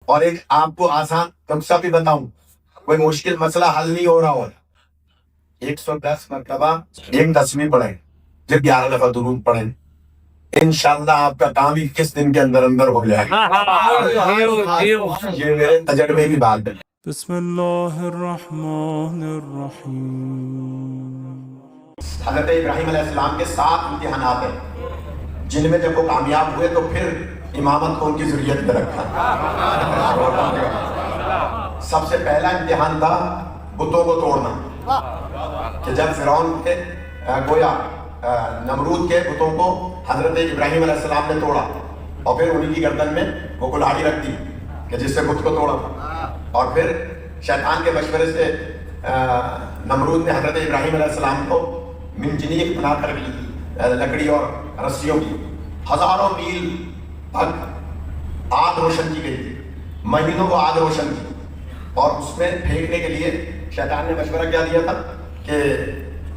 اور ایک آپ کو آسان نسخہ بھی بتاؤں، کوئی مشکل مسئلہ حل نہیں ہو رہا ہو، 110 مرتبہ ایک تسبیح پڑھیں، پھر 11 دفعہ درود پڑھیں، انشاءاللہ آپ کا کام 21 دن کے اندر اندر ہو جائے گا۔ یہ میرے تجربے کی بات ہے۔ بسم اللہ الرحمن الرحیم۔ حضرت ابراہیم علیہ السلام کے 7 امتحانات ہیں، جن میں جب وہ کامیاب ہوئے تو پھر امامت کو ان کی ذریت میں رکھا۔ سب سے پہلا امتحان تھا بتوں کو توڑنا، کہ جب فرعون کے گویا نمرود کے بتوں کو حضرت ابراہیم علیہ السلام نے توڑا، اور پھر انہی کی گردن میں وہ کلاڑی رکھ دی کہ جس سے بت کو توڑا، اور پھر شیطان کے مشورے سے نمرود نے حضرت ابراہیم علیہ السلام کو منجنیق بنا کر لکڑی اور رسیوں کی ہزاروں میل تک آگ روشن کی گئی تھی، مہینوں کو آگ روشن کی، اور اس میں پھینکنے کے لیے شیطان نے مشورہ کیا دیا تھا کہ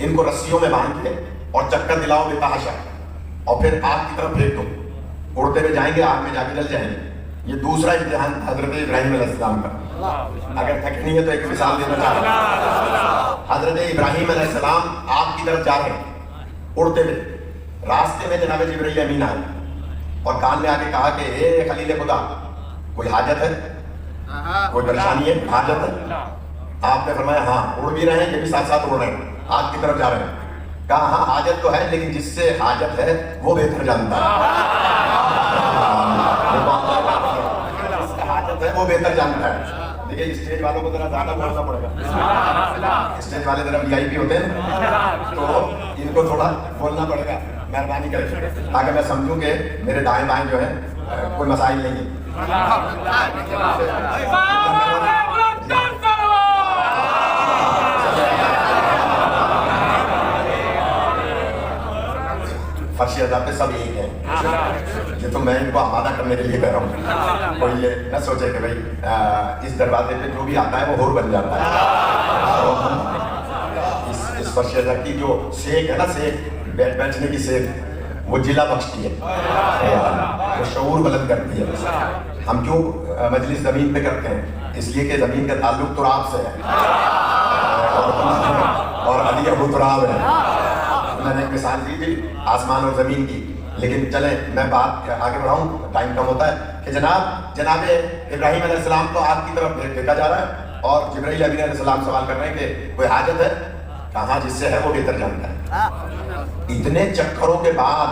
ان کو رسیوں میں باندھ کے اور چکر دلاؤ بے تحاشا، اور پھر آگ کی طرف پھینک دو، اڑتے ہوئے جائیں گے، آگ میں جا کے جل جائیں گے۔ یہ دوسرا امتحان حضرت ابراہیم علیہ السلام کا۔ اگر تھک نہیں ہے تو ایک مثال دینا چاہتا ہوں۔ حضرت ابراہیم علیہ السلام آگ کی طرف جا رہے ہیں اڑتے ہوئے، راستے میں جناب جبرائیل امین آئے اور کان میں آ کے کہا کہ اے خلیل خدا، کوئی حاجت ہے، کوئی پریشانی ہے، حاجت ہے؟ آپ نے فرمایا ہاں، اڑ بھی رہے ہیں، یہ بھی ساتھ ساتھ اڑ رہے ہیں، آگ کی طرف جا رہے ہیں۔ کہا ہاں حاجت تو ہے، لیکن جس سے حاجت ہے وہ بہتر جانتا ہے، حاجت ہے وہ بہتر جانتا ہے۔ دیکھیے اسٹیج والوں کو ذرا زیادہ بولنا پڑے گا، اسٹیج والے ذرا وی آئی پی ہوتے ہیں تو ان کو تھوڑا بولنا پڑے گا، مہربانی کریں، تاکہ میں سمجھوں کہ میرے دائیں بائیں جو ہے کوئی مسائل نہیں ہے۔ فرشی عذاب پہ سب ایک ہیں، یہ تو میں ان کو آمادہ کرنے کے لیے کہہ رہا ہوں، کوئی یہ نہ سوچے کہ بھائی اس دروازے پہ جو بھی آتا ہے وہ حور بن جاتا ہے۔ اس فرشی عذاب کی جو سیک ہے نا، سیک بیٹھنے کی سیک، وہ جلا بخشتی ہے، وہ شعور بلند کرتی ہے۔ ہم کیوں مجلس زمین پہ کرتے ہیں؟ اس لیے کہ زمین کا تعلق تراب سے ہے، اور علی ابو تراب ہے۔ میں نے ایک مثال دی تھی آسمان اور زمین کی، لیکن چلیں میں بات آگے بڑھاؤں، ٹائم کم ہوتا ہے، کہ جناب ابراہیم علیہ السلام کو آگ کی طرف پھینکا جا رہا ہے، اور جبرائیل امین علیہ السلام سوال کر رہے ہیں کہ کوئی حاجت ہے؟ کہاں جس سے ہے وہ بہتر جانتا ہے۔ اتنے چکروں کے بعد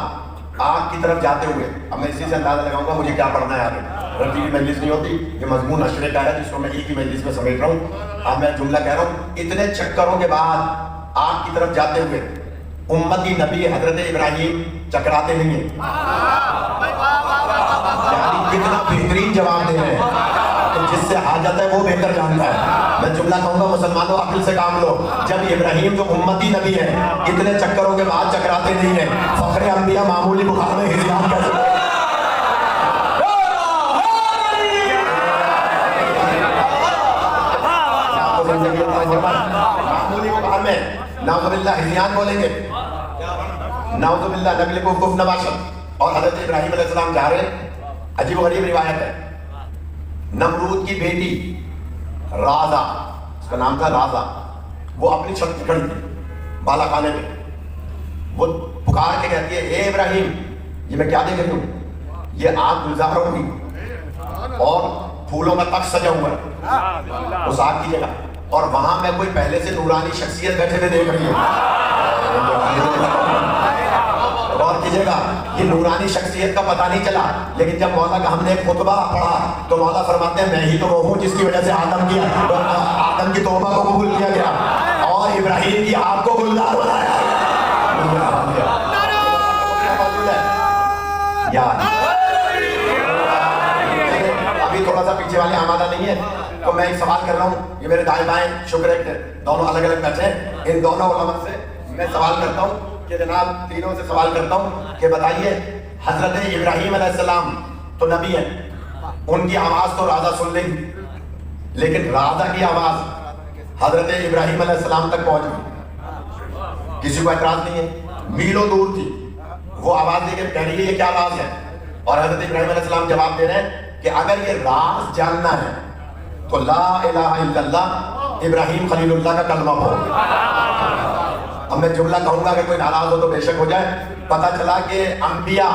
آگ کی طرف جاتے ہوئے، اب میں اسی سے اندازہ لگاؤں گا مجھے کیا پڑھنا ہے آگے، رتی کی مجلس نہیں ہوتی، یہ مضمون اشرے کا ہے جس کو میں ایک ہی مجلس میں سمیٹ رہا ہوں۔ اب میں جملہ کہہ رہا ہوں، اتنے چکروں کے بعد آگ کی طرف جاتے ہوئے امتی نبی حضرت ابراہیم چکراتے نہیں ہیں، یعنی کتنا بہترین جواب دے رہے ہیں کہ جس سے حاجت ہے وہ بہتر جانتا ہے۔ میں جملہ کہوں گا، مسلمانوں عقل سے کام لو، جب ابراہیم جو امتی نبی ہے اتنے چکروں کے بعد چکراتے نہیں ہیں، فخر انبیاء معمولی بخار میں ہزیان کیسے؟ معمولی بخار میں نعوذ باللہ ہزیان بولیں گے، نعوذ باللہ نقل کو کف نباشت۔ اور حضرت ابراہیم علیہ السلام جا رہے ہیں، عجیب و غریب روایت ہے، نمرود کی بیٹی رازا، اس کا نام تھا رازا، وہ اپنی چھت پہ کھڑی تھی بالا خانے میں، وہ پکار کے کہتی ہے اے ابراہیم، یہ میں کیا دیکھ رہی ہوں؟ یہ آگ گلزار ہوگی اور پھولوں کا تخت سجا ہوا ہے اس آگ کی جگہ، اور وہاں میں کوئی پہلے سے نورانی شخصیت بیٹھے ہوئے دیکھ رہی ہوں۔ غور کیجئے گا، یہ نورانی شخصیت کا پتہ نہیں چلا، لیکن جب مولا کا ہم نے ایک خطبہ پڑھا تو مولا فرماتے ہیں میں ہی تو وہ ہوں جس کی وجہ سے آدم کی توبہ کو قبول کیا گیا اور ابراہیم کی آگ کو گلزار بنایا۔ ابھی تھوڑا سا پیچھے والے آمادہ نہیں ہے تو میں ایک سوال کر رہا ہوں، یہ میرے دائیں بائیں شکر ہے کہ دونوں الگ الگ بیٹھے ہیں، ان دونوں علماء سے میں سوال کرتا ہوں کہ جناب تینوں سے سوال کرتا ہوں کہ بتائیے حضرت ابراہیم علیہ السلام تو نبی ہیں، ان کی آواز تو رازا سن لیں، لیکن رازا کی آواز حضرت ابراہیم علیہ السلام تک پہنچ گئی، کسی کو اعتراض نہیں ہے، میلوں دور تھی، وہ آواز دے کے کہہ رہی ہے یہ کیا آواز ہے، اور حضرت ابراہیم علیہ السلام جواب دے رہے ہیں کہ اگر یہ راز جاننا ہے تو لا الہ الا اللہ ابراہیم خلیل اللہ کا کلمہ پڑھو. اب میں جملہ کہوں گا کہ کوئی ناراض ہو تو بے شک ہو جائے. پتہ چلا کہ انبیاء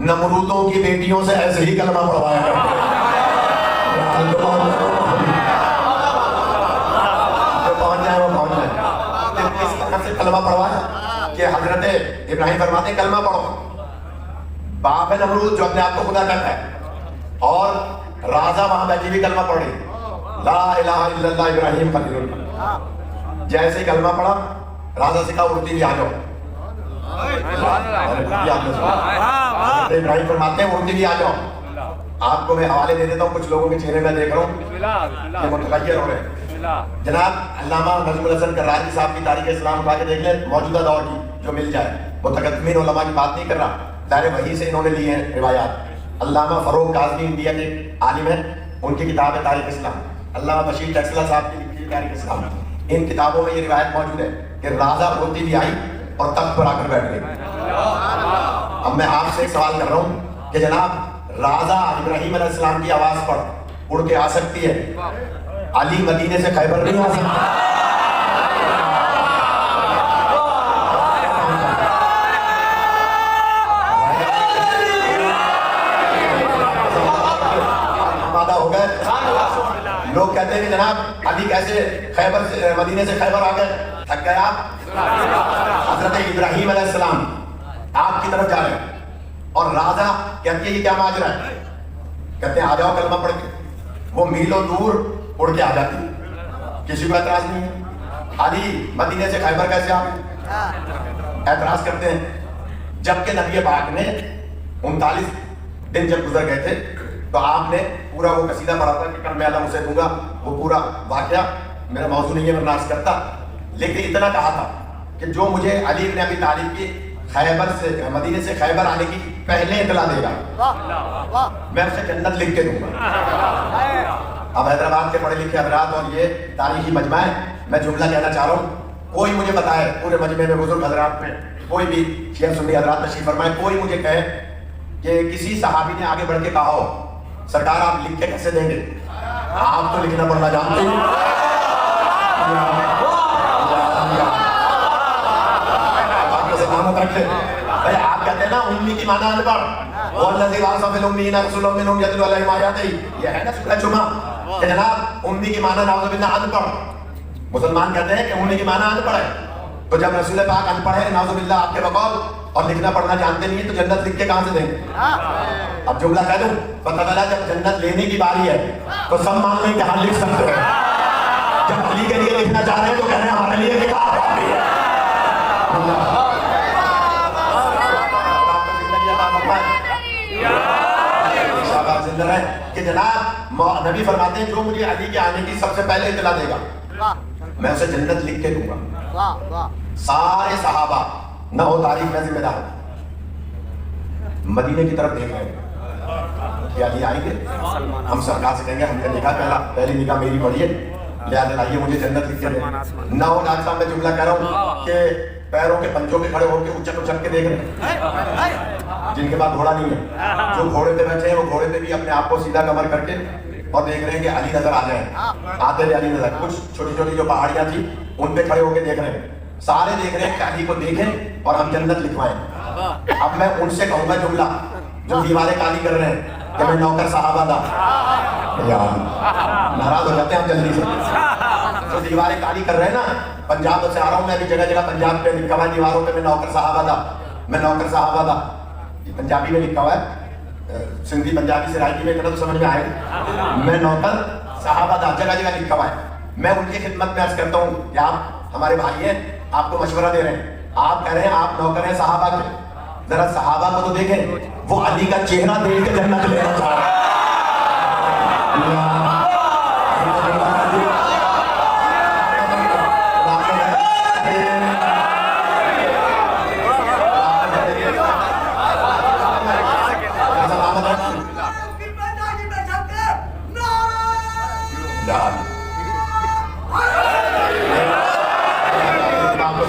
نمرودوں کی بیٹیوں سے ایسے ہی کلمہ پڑھوایا کرتے ہیں. جو پہنچ جائے وہ پہنچ جائے. اس طرح سے کلمہ پڑھوایا کہ حضرت ابراہیم فرماتے ہیں کلمہ پڑھو. باپ ہے نمرود جو اپنے آپ کو خدا کہتا ہے, اور رازا وہاں بیٹھی بھی کلمہ پڑھی, لا الہ الا اللہ ابراہیم خلیل اللہ. جیسے ہی کلمہ پڑھا رازا سے کہا اڑتی بھی آ جاؤ. ابراہیم فرماتے ہیں اڑتی بھی آ جاؤ. آپ کو میں حوالے دے دیتا ہوں, کچھ لوگوں کے چہرے میں دیکھ رہا ہوں یہ متغیر ہو رہے ہیں. جناب علامہ نظم الحسن کرراجی صاحب کی تاریخ اسلام اٹھا کے دیکھ لیں, موجودہ دور کی جو مل جائے. متقدمین علماء کی بات نہیں کر رہا, دائرے وحی سے انہوں نے لیے ہیں روایات. علامہ فروغ کاظمی انڈیا کے عالم ہیں, ان کی کتاب ہے تاریخ اسلام. علامہ بشیر ٹیکسلا صاحب کی لکھی تاریخ اسلام, ان کتابوں میں یہ روایت موجود ہے کہ رازا اڑتی بھی آئی اور تخت پر آ کر بیٹھ گئی. اب میں آپ سے ایک سوال کر رہا ہوں کہ جناب رازا ابراہیم علیہ السلام کی آواز پر اڑ کے آ سکتی ہے, علی مدینے سے خیبر نہیں آ سکتا؟ لوگ کہتے ہیں کہ جناب علی کیسے خیبر سے مدینے سے خیبر آ گئے, تھک گئے آپ. حضرت ابراہیم علیہ السلام آپ کی طرف جا رہے ہیں اور رازا کہتی ہے یہ کیا ماجرا ہے؟ کہتے ہیں آ جاؤ کلمہ پڑھ کے. وہ میلوں دور اڑ کے آ جاتی, کسی کو اعتراض نہیں ہے. علی مدینے سے خیبر کیسے آ گئے؟ اعتراض کرتے ہیں. جبکہ نبی پاک نے 39 دن جب گزر گئے تھے تو آپ نے پورا وہ قصیدہ پڑھا تھا کہ کل میں اللہ اسے دوں گا. وہ پورا واقعہ میرا موضوع نہیں ہے, میں ناز کرتا, لیکن اتنا کہا تھا کہ جو مجھے علی بن ابی طالب کی خیبر سے مدینے سے خیبر آنے کی پہلے اطلاع دے گا میں اسے جنت لکھ کے دوں گا. اب حیدرآباد کے پڑھے لکھے حضرات اور یہ تاریخی مجمع ہے, میں جملہ کہنا چاہ رہا ہوں. کوئی مجھے بتائے پورے مجمع میں بزرگ حضرات میں کوئی بھی شیعہ سنی حضرات تشریف فرمائے, کوئی مجھے کہے کہ کسی صحابی نے آگے بڑھ کے کہا ہو سرکار آپ لکھ کے کیسے دیں گے؟ آپ تو لکھنا پڑھنا جانتے ہیں. آپ سے نامت رکھتے بھائی, آپ کہتے ہیں نا امی کی معنی ان پڑھ, والذی بعث فی الامیین رسولا منھم یتلو علیہم آیاتہ, یہ ہے نا سورہ جمعہ کہ جناب امی کی معنی نعوذ باللہ ان پڑھ. مسلمان کہتے ہیں کہ امی کی معنی ان پڑھ ہے, تو جب رسول پاک ان پڑھ ہے نعوذ باللہ آپ کے بقول اور لکھنا پڑھنا جانتے نہیں ہیں تو جنت لکھ کے کہاں سے دیں گے؟ اب جملہ کہہ دوں, پتہ چلا جب جنت لینے کی باری ہے تو سب مان لیں کہ ہم لکھ سکتے ہیں. جب علی کے لیے لکھنا چاہ رہے ہیں تو کہہ رہے ہیں ہمارے لیے لکھا ہے. زندہ رہے کہ جناب نبی فرماتے ہیں جو مجھے علی کے آنے کی سب سے پہلے اطلاع دے گا میں اسے جنت لکھ کے دوں گا. سارے صحابہ نہ ہو تاریخ میں ذمہ دار مدینے کی طرف دیکھ رہے ہیں کہ علی آئیں گے, ہم سرکار سے کہیں گے ہم نے نکاح پہلی نکاح میری پڑھی ہے لہٰذا لائیے مجھے جنت لکھ کے دیں. نہ ہو ڈاکٹر صاحب میں جملہ کہہ رہا ہوں کہ پیروں کے پنجوں پہ کھڑے ہو کے اچک اچک کے دیکھ رہے ہیں جن کے پاس گھوڑا نہیں ہے, جو گھوڑے پہ بیٹھے ہیں وہ گھوڑے پہ بھی اپنے آپ کو سیدھا کمر کر کے اور دیکھ رہے ہیں کہ علی نظر آ جائیں, آتے ہوئے علی نظر. کچھ چھوٹی چھوٹی جو پہاڑیاں تھی ان پہ کھڑے ہو کے دیکھ رہے ہیں, سارے دیکھ رہے ہیں کہ علی کو دیکھیں اور ہم جنت لکھوائیں. اب میں ان سے کہوں گا جملہ جو دیواریں کالی کر رہے ہیں کہ میں نوکر صحابہ تھا, ناراض ہو جاتے ہیں ہم جلدی سے. جو دیواریں کالی کر رہے ہیں نا, پنجاب سے آ رہا ہوں میں, ابھی جگہ جگہ پنجاب پہ لکھا ہوا ہے دیواروں پہ میں نوکر صحابہ تھا, میں نوکر صحابہ تھا. یہ پنجابی میں لکھا ہوا ہے, سندھی پنجابی سے رائٹی میں کرنا تو سمجھ میں آئے گا. میں نوکر صحابہ تھا, جگہ جگہ لکھا ہوا ہے. میں ان کی خدمت میں عرض کرتا ہوں کہ آپ ہمارے بھائی ہیں, آپ کو مشورہ دے رہے ہیں, آپ کہہ رہے ہیں آپ نوکر ہیں صحابہ کے, ذرا صحابہ کو تو دیکھیں, وہ علی کا چہرہ دیکھ کے جنت لینا چاہ رہے ہیں.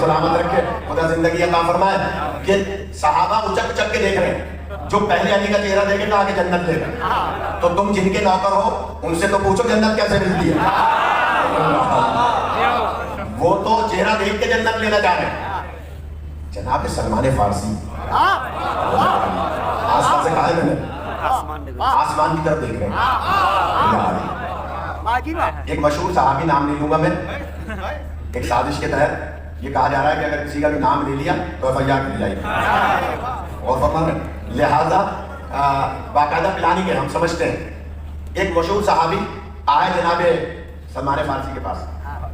سلامت رکھے, خدا زندگی عطا فرمائے. کہ صحابہ اچک اچک کے دیکھ رہے ہیں, جو پہلے علی کا چہرہ دیکھے گا آگے جنت لے گا. تو تم جن کے نوکر ہو ان سے تو پوچھو جنت کیسے ملتی ہے. وہ تو چہرہ دیکھ کے جنت لینا چاہ رہے ہیں. جناب سلمان فارسی آسمان سے کہا ہے میں نے, آسمان کی طرف دیکھ رہے ہیں. ایک مشہور صحابی, نام نہیں لوں گا میں, ایک سازش کے تحت یہ کہا جا رہا ہے کہ اگر کسی کا بھی نام لے لیا تو ایف آئی آر کر جائے گی. اور فرما رہے لہذا باقاعدہ پلانی کے ہم سمجھتے ہیں. ایک مشہور صحابی آئے جناب سلمان فارسی کے پاس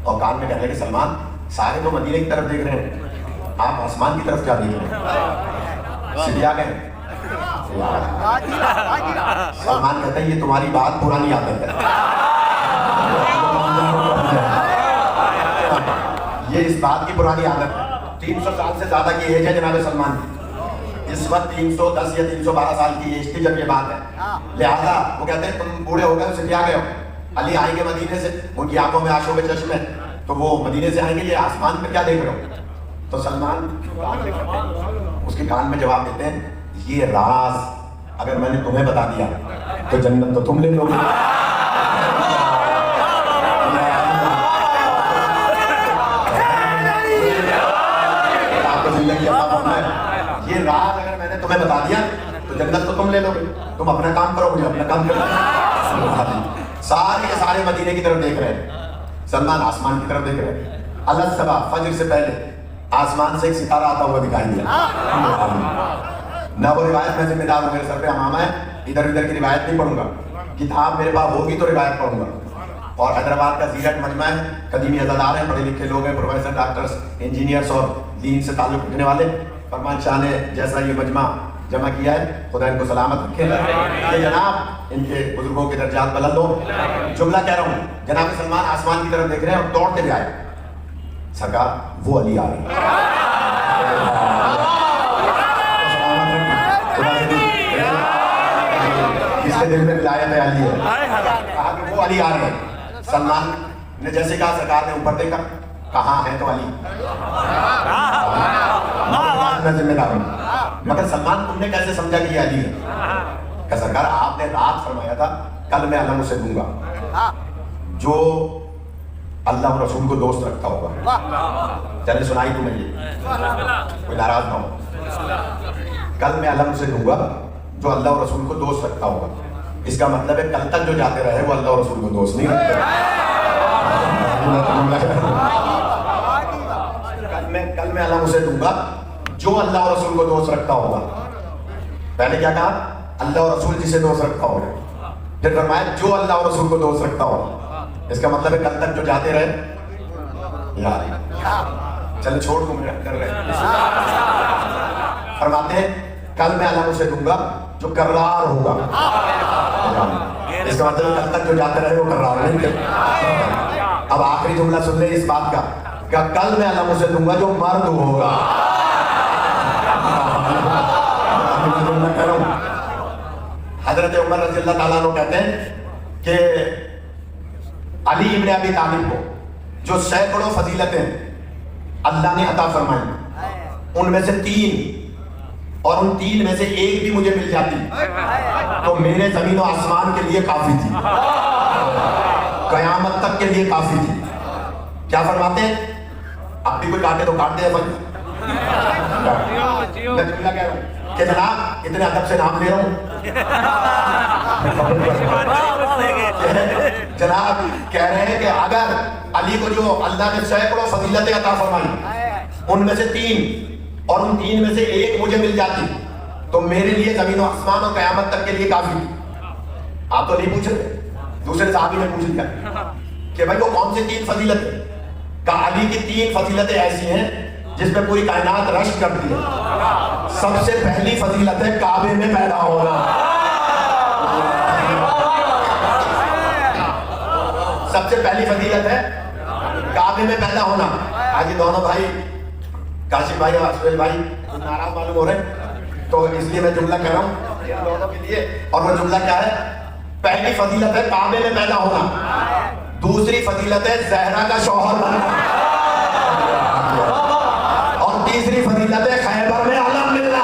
اور کان میں کہنے لگے سلمان سارے تو مدینے کی طرف دیکھ رہے ہیں, آپ آسمان کی طرف کیا دیکھ رہے ہیں؟ سیدھے آ گئے. سلمان کہتا ہے یہ تمہاری بات پرانی عادت ہے, یہ اس بات کی پرانی عادت ہے. 300 سال سے زیادہ کی ایج ہے جناب سلمان کی. اس وقت 310 یا 312 سال کی ایج تھی جب یہ بات ہے. لہذا وہ کہتے ہیں تم بوڑھے ہو گئے, اسے کیا گئے ہو. علی آئیں گے مدینے سے, ان کی آنکھوں میں آنسو کے چشمے, تو وہ مدینے سے آئیں گے, یہ آسمان پہ کیا دیکھ رہے ہو. تو سلمان اس کے کان میں جواب دیتے ہیں یہ راز اگر میں نے تمہیں بتا دیا تو جنت تو تم لے لو گے. یہ راز اگر میں نے تمہیں بتا دیا تو جنت تو تم لے لو گے, تم اپنا کام کرو, مجھے اپنا کام کرو. سارے کے سارے مدینے کی طرف دیکھ رہے ہیں, سلمان آسمان کی طرف دیکھ رہے ہیں. اللہ صبح فجر سے پہلے آسمان سے ایک ستارہ آتا ہوا دکھائی دیا. نہ وہ روایت میں ذمہ دار ہوں, میرے سر پہ امامہ ہے, ادھر ادھر کی روایت نہیں پڑھوں گا, کتاب میرے پاس ہوگی تو روایت پڑھوں گا. اور حیدرآباد کا زیرت مجمع ہے, قدیمی عزادار ہیں, پڑھے لکھے لوگ ہیں, پروفیسر, ڈاکٹرز, انجینئرز اور دین سے تعلق رکھنے والے. فرمان شاہ نے جیسا یہ مجمع جمع کیا ہے, خدا ان کو سلامت رکھے. یہ جناب ان کے بزرگوں کے درجات بلند ہو. جملہ کہہ رہا ہوں, جناب سلمان آسمان کی طرف دیکھ رہے ہیں اور دوڑتے بھی آئے. سرکار وہ علی آ رہے ہیں. اس کے دل میں ولایت علی ہے, کہا کہ وہ علی آ رہے ہیں. سلمان نے جیسے کہا سرکار نے اوپر دیکھا, کہاں ہے تو علی. میں ذمہ دار ہوں, مگر سلمان تم نے کیسے سمجھا کہ یہ علی ہے؟ کہ سرکار آپ نے رات فرمایا تھا کل میں علم اسے دوں گا جو اللہ اور رسول کو دوست رکھتا ہوگا. چلے سنائی تمہیں یہ, کوئی ناراض نہ ہو. کل میں علم اسے دوں گا جو اللہ اور رسول کو دوست رکھتا ہوگا. اس کا مطلب ہے کل تک جو جاتے رہے وہ اللہ اور رسول کو دوست نہیں رکھتے. کل میں علم اسے دوں گا جو اللہ اور رسول کو دوست رکھتا ہوگا. پہلے کیا کہا؟ اللہ اور رسول جسے دوست رکھتا ہوگا. پھر فرمایا جو اللہ اور رسول کو دوست رکھتا ہوگا. اس کا مطلب ہے کل تک جو جاتے رہے چلے چھوڑ دوں میں کر رہے. فرماتے ہیں کل میں علم اسے دوں گا جو کرار ہوگا. اس کا مطلب کل تک جو جاتے رہے وہ کرار نہیں کرتے. اب آخری جملہ سن لیں اس بات کا کہ کل میں علم اسے دوں گا جو مرد ہوگا. حضرت عمر رضی اللہ تعالیٰ عنہ کہتے ہیں کہ علی ابن ابی طالب کو جو سینکڑوں فضیلتیں اللہ نے عطا فرمائی, ان میں سے 3 اور ان 3 میں سے ایک بھی مجھے مل جاتی تو میرے زمین و آسمان کے لیے کافی تھی, قیامت تک کے لیے کافی تھی. کیا فرماتے ہیں؟ اب بھی کوئی کاٹے تو کاٹ دے بھائی. میں جملہ کہہ رہا ہوں کہ جناب اتنے ادب سے نام لے رہا ہوں. جناب کہہ رہے ہیں کہ اگر علی کو جو اللہ نے سینکڑوں فضیلتیں عطا فرمائی ان میں سے 3 اور ان 3 میں سے ایک مجھے مل جاتی تو میرے لیے زمین و آسمان اور قیامت تک کے لیے کافی. آپ تو نہیں پوچھ رہے, دوسرے صحابی نے پوچھ لیا کہ بھائی وہ کون سی 3 فضیلتیں؟ کہا علی کی 3 فضیلتیں ایسی ہیں جس میں پوری کائنات رشک کرتی ہے. سب سے پہلی فضیلت ہے کعبے میں پیدا ہونا. سب سے پہلی فضیلت ہے کعبے میں پیدا ہونا. آج یہ دونوں بھائی کاشف بھائی اور سہیل بھائی ناراض معلوم ہو رہے ہیں تو اس لیے میں جملہ کہہ رہا ہوں دونوں کے لیے. اور وہ جملہ کیا ہے؟ پہلی فضیلت ہے کعبے میں پیدا ہونا, دوسری فضیلت ہے زہرا کا شوہر بننا, اور تیسری فضیلت ہے خیبر میں علم ملنا.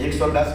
110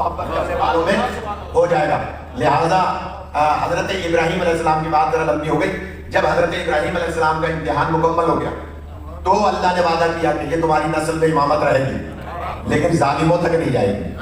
محبت کرنے والوں میں ہو جائے گا۔ لہذا حضرت ابراہیم علیہ السلام کی بات ذرا لمبی ہو گئی۔ جب حضرت ابراہیم علیہ السلام کا امتحان مکمل ہو گیا تو اللہ نے وعدہ کیا کہ یہ تمہاری نسل میں امامت رہے گی، لیکن ظالموں تک نہیں جائے گی۔